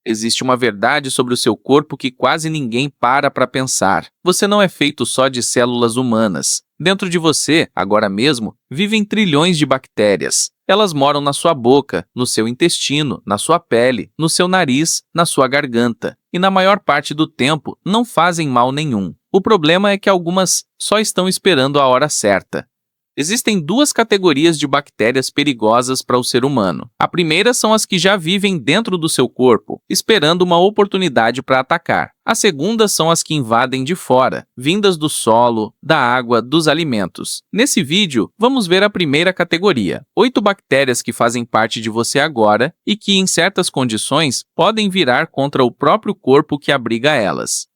Existe uma verdade sobre o seu corpo que quase ninguém para pensar. Você não é feito só de células humanas. Dentro de você, agora mesmo, vivem trilhões de bactérias. Elas moram na sua boca, no seu intestino, na sua pele, no seu nariz, na sua garganta. E na maior parte do tempo, não fazem mal nenhum. O problema é que algumas só estão esperando a hora certa. Existem duas categorias de bactérias perigosas para o ser humano. A primeira são as que já vivem dentro do seu corpo, esperando uma oportunidade para atacar. A segunda são as que invadem de fora, vindas do solo, da água, dos alimentos. Nesse vídeo, vamos ver a primeira categoria. 8 bactérias que fazem parte de você agora e que, em certas condições, podem virar contra o próprio corpo que abriga elas.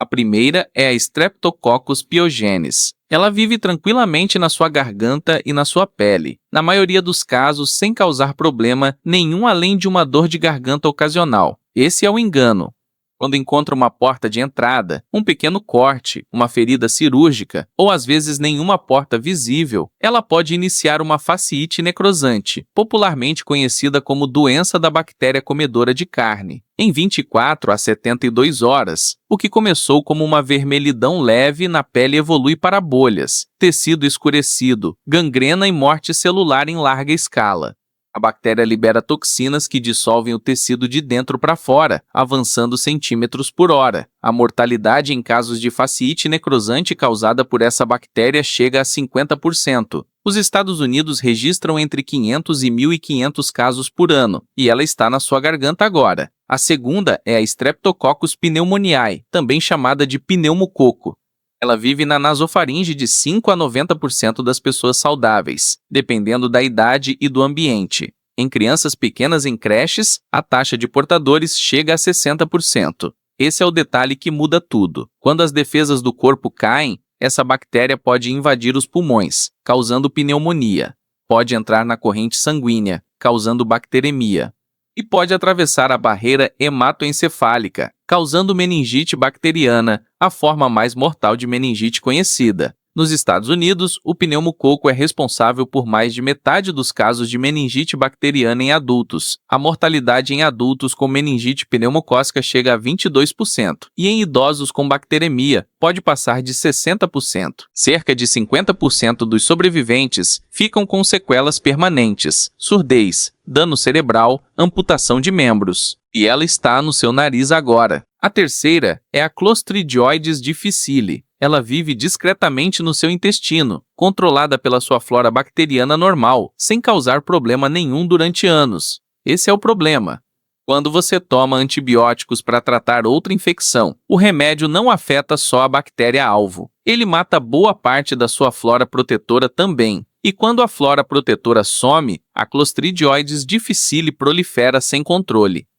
A primeira é a Streptococcus pyogenes. Ela vive tranquilamente na sua garganta e na sua pele, na maioria dos casos sem causar problema nenhum além de uma dor de garganta ocasional. Esse é o engano. Quando encontra uma porta de entrada, um pequeno corte, uma ferida cirúrgica ou às vezes nenhuma porta visível, ela pode iniciar uma fasciite necrosante, popularmente conhecida como doença da bactéria comedora de carne, em 24 a 72 horas. O que começou como uma vermelhidão leve na pele evolui para bolhas, tecido escurecido, gangrena e morte celular em larga escala. A bactéria libera toxinas que dissolvem o tecido de dentro para fora, avançando centímetros por hora. A mortalidade em casos de fasciite necrosante causada por essa bactéria chega a 50%. Os Estados Unidos registram entre 500 e 1.500 casos por ano, e ela está na sua garganta agora. A segunda é a Streptococcus pneumoniae, também chamada de pneumococo. Ela vive na nasofaringe de 5 a 90% das pessoas saudáveis, dependendo da idade e do ambiente. Em crianças pequenas em creches, a taxa de portadores chega a 60%. Esse é o detalhe que muda tudo. Quando as defesas do corpo caem, essa bactéria pode invadir os pulmões, causando pneumonia. Pode entrar na corrente sanguínea, causando bacteremia. E pode atravessar a barreira hematoencefálica, causando meningite bacteriana, a forma mais mortal de meningite conhecida. Nos Estados Unidos, o pneumococo é responsável por mais de metade dos casos de meningite bacteriana em adultos. A mortalidade em adultos com meningite pneumocócica chega a 22%, e em idosos com bacteremia pode passar de 60%. Cerca de 50% dos sobreviventes ficam com sequelas permanentes, surdez, dano cerebral, amputação de membros. E ela está no seu nariz agora. A terceira é a Clostridioides difficile. Ela vive discretamente no seu intestino, controlada pela sua flora bacteriana normal, sem causar problema nenhum durante anos. Esse é o problema. Quando você toma antibióticos para tratar outra infecção, o remédio não afeta só a bactéria-alvo. Ele mata boa parte da sua flora protetora também. E quando a flora protetora some, a Clostridioides difficile prolifera sem controle.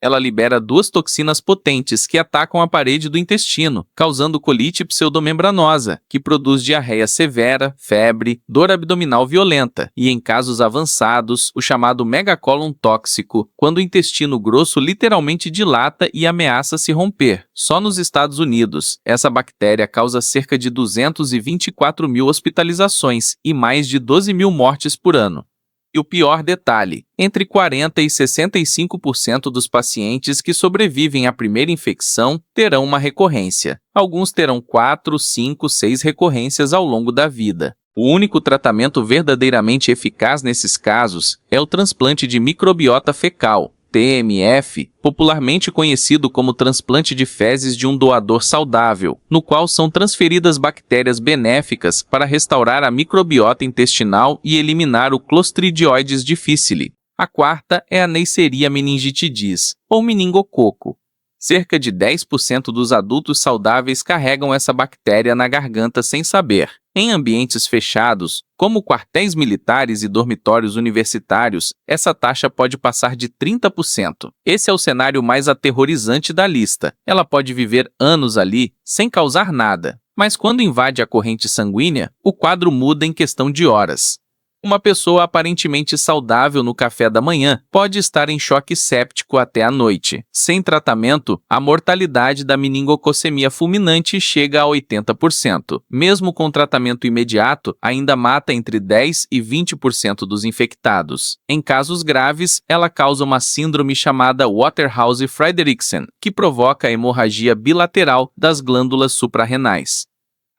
Ela libera duas toxinas potentes que atacam a parede do intestino, causando colite pseudomembranosa, que produz diarreia severa, febre, dor abdominal violenta e, em casos avançados, o chamado megacólon tóxico, quando o intestino grosso literalmente dilata e ameaça se romper. Só nos Estados Unidos, essa bactéria causa cerca de 224 mil hospitalizações e mais de 12 mil mortes por ano. E o pior detalhe, entre 40% e 65% dos pacientes que sobrevivem à primeira infecção terão uma recorrência. Alguns terão 4, 5, 6 recorrências ao longo da vida. O único tratamento verdadeiramente eficaz nesses casos é o transplante de microbiota fecal, TMF, popularmente conhecido como transplante de fezes de um doador saudável, no qual são transferidas bactérias benéficas para restaurar a microbiota intestinal e eliminar o Clostridioides difficile. A quarta é a Neisseria meningitidis, ou meningococo. Cerca de 10% dos adultos saudáveis carregam essa bactéria na garganta sem saber. Em ambientes fechados, como quartéis militares e dormitórios universitários, essa taxa pode passar de 30%. Esse é o cenário mais aterrorizante da lista. Ela pode viver anos ali, sem causar nada. Mas quando invade a corrente sanguínea, o quadro muda em questão de horas. Uma pessoa aparentemente saudável no café da manhã pode estar em choque séptico até a noite. Sem tratamento, a mortalidade da meningococemia fulminante chega a 80%. Mesmo com tratamento imediato, ainda mata entre 10 e 20% dos infectados. Em casos graves, ela causa uma síndrome chamada Waterhouse-Friderichsen, que provoca a hemorragia bilateral das glândulas suprarrenais.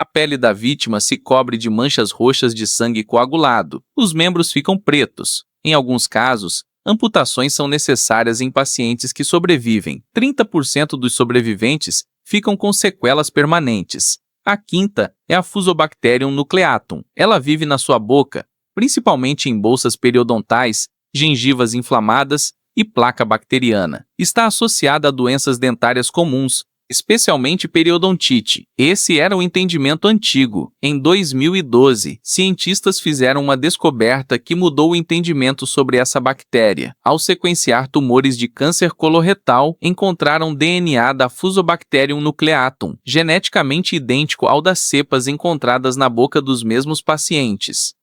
A pele da vítima se cobre de manchas roxas de sangue coagulado. Os membros ficam pretos. Em alguns casos, amputações são necessárias em pacientes que sobrevivem. 30% dos sobreviventes ficam com sequelas permanentes. A quinta é a Fusobacterium nucleatum. Ela vive na sua boca, principalmente em bolsas periodontais, gengivas inflamadas e placa bacteriana. Está associada a doenças dentárias comuns, especialmente periodontite. Esse era o entendimento antigo. Em 2012, cientistas fizeram uma descoberta que mudou o entendimento sobre essa bactéria. Ao sequenciar tumores de câncer coloretal, encontraram DNA da Fusobacterium nucleatum, geneticamente idêntico ao das cepas encontradas na boca dos mesmos pacientes.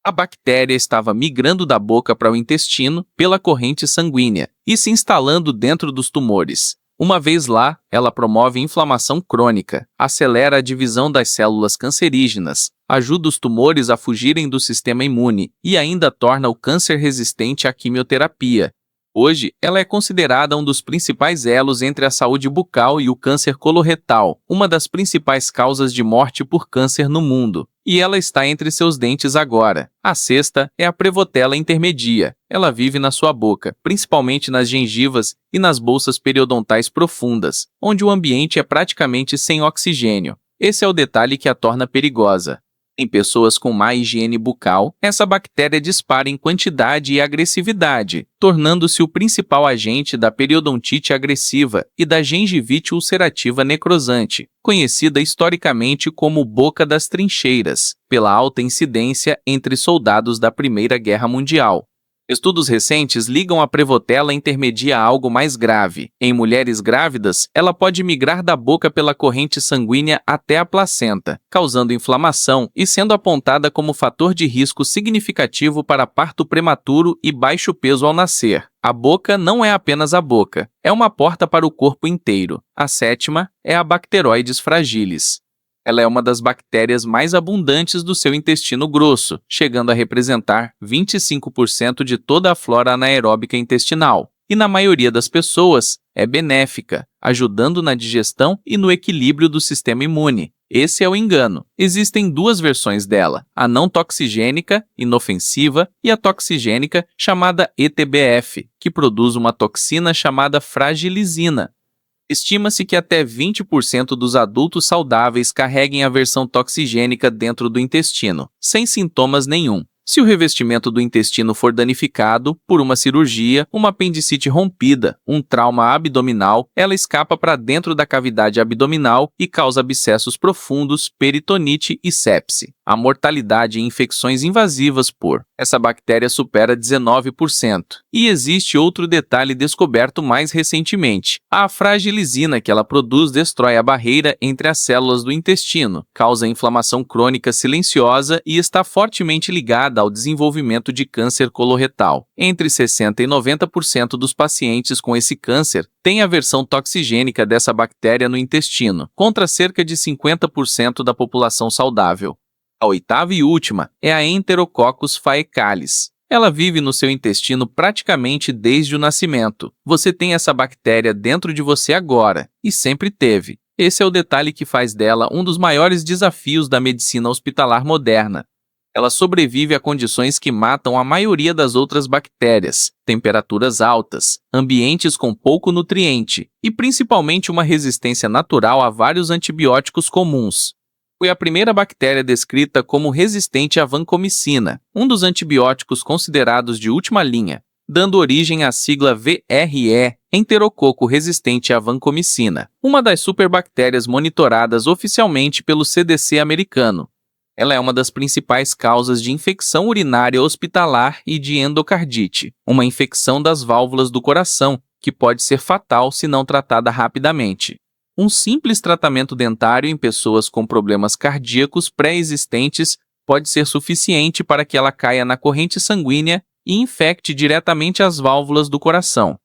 A bactéria estava migrando da boca para o intestino pela corrente sanguínea e se instalando dentro dos tumores. Uma vez lá, ela promove inflamação crônica, acelera a divisão das células cancerígenas, ajuda os tumores a fugirem do sistema imune e ainda torna o câncer resistente à quimioterapia. Hoje, ela é considerada um dos principais elos entre a saúde bucal e o câncer coloretal, uma das principais causas de morte por câncer no mundo. E ela está entre seus dentes agora. A sexta é a Prevotella intermedia. Ela vive na sua boca, principalmente nas gengivas e nas bolsas periodontais profundas, onde o ambiente é praticamente sem oxigênio. Esse é o detalhe que a torna perigosa. Em pessoas com má higiene bucal, essa bactéria dispara em quantidade e agressividade, tornando-se o principal agente da periodontite agressiva e da gengivite ulcerativa necrosante, conhecida historicamente como boca das trincheiras, pela alta incidência entre soldados da Primeira Guerra Mundial. Estudos recentes ligam a Prevotella intermedia a algo mais grave. Em mulheres grávidas, ela pode migrar da boca pela corrente sanguínea até a placenta, causando inflamação e sendo apontada como fator de risco significativo para parto prematuro e baixo peso ao nascer. A boca não é apenas a boca, é uma porta para o corpo inteiro. A sétima é a Bacteroides fragilis. Ela é uma das bactérias mais abundantes do seu intestino grosso, chegando a representar 25% de toda a flora anaeróbica intestinal. E na maioria das pessoas, é benéfica, ajudando na digestão e no equilíbrio do sistema imune. Esse é o engano. Existem duas versões dela, a não toxigênica, inofensiva, e a toxigênica, chamada ETBF, que produz uma toxina chamada fragilisina. Estima-se que até 20% dos adultos saudáveis carreguem a versão toxigênica dentro do intestino, sem sintomas nenhum. Se o revestimento do intestino for danificado por uma cirurgia, uma apendicite rompida, um trauma abdominal, ela escapa para dentro da cavidade abdominal e causa abscessos profundos, peritonite e sepse. A mortalidade em infecções invasivas por essa bactéria supera 19%. E existe outro detalhe descoberto mais recentemente. A fragilisina que ela produz destrói a barreira entre as células do intestino, causa inflamação crônica silenciosa e está fortemente ligada ao desenvolvimento de câncer coloretal. Entre 60% e 90% dos pacientes com esse câncer têm a versão toxigênica dessa bactéria no intestino, contra cerca de 50% da população saudável. A oitava e última é a Enterococcus faecalis. Ela vive no seu intestino praticamente desde o nascimento. Você tem essa bactéria dentro de você agora, e sempre teve. Esse é o detalhe que faz dela um dos maiores desafios da medicina hospitalar moderna. Ela sobrevive a condições que matam a maioria das outras bactérias, temperaturas altas, ambientes com pouco nutriente e principalmente uma resistência natural a vários antibióticos comuns. Foi a primeira bactéria descrita como resistente à vancomicina, um dos antibióticos considerados de última linha, dando origem à sigla VRE, enterococo resistente à vancomicina, uma das superbactérias monitoradas oficialmente pelo CDC americano. Ela é uma das principais causas de infecção urinária hospitalar e de endocardite, uma infecção das válvulas do coração, que pode ser fatal se não tratada rapidamente. Um simples tratamento dentário em pessoas com problemas cardíacos pré-existentes pode ser suficiente para que ela caia na corrente sanguínea e infecte diretamente as válvulas do coração.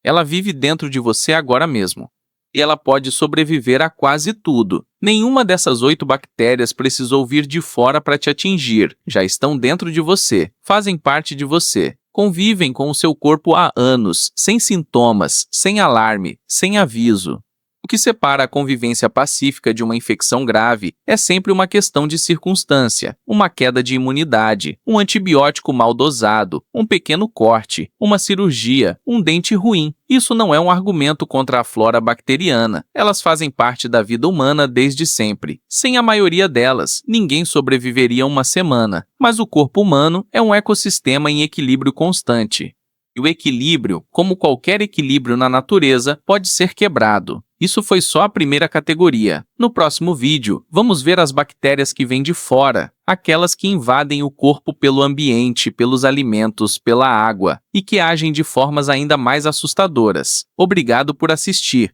Ela vive dentro de você agora mesmo. E ela pode sobreviver a quase tudo. Nenhuma dessas 8 bactérias precisou vir de fora para te atingir. Já estão dentro de você, fazem parte de você. Convivem com o seu corpo há anos, sem sintomas, sem alarme, sem aviso. O que separa a convivência pacífica de uma infecção grave é sempre uma questão de circunstância, uma queda de imunidade, um antibiótico mal dosado, um pequeno corte, uma cirurgia, um dente ruim. Isso não é um argumento contra a flora bacteriana. Elas fazem parte da vida humana desde sempre. Sem a maioria delas, ninguém sobreviveria uma semana. Mas o corpo humano é um ecossistema em equilíbrio constante. E o equilíbrio, como qualquer equilíbrio na natureza, pode ser quebrado. Isso foi só a primeira categoria. No próximo vídeo, vamos ver as bactérias que vêm de fora, aquelas que invadem o corpo pelo ambiente, pelos alimentos, pela água, e que agem de formas ainda mais assustadoras. Obrigado por assistir.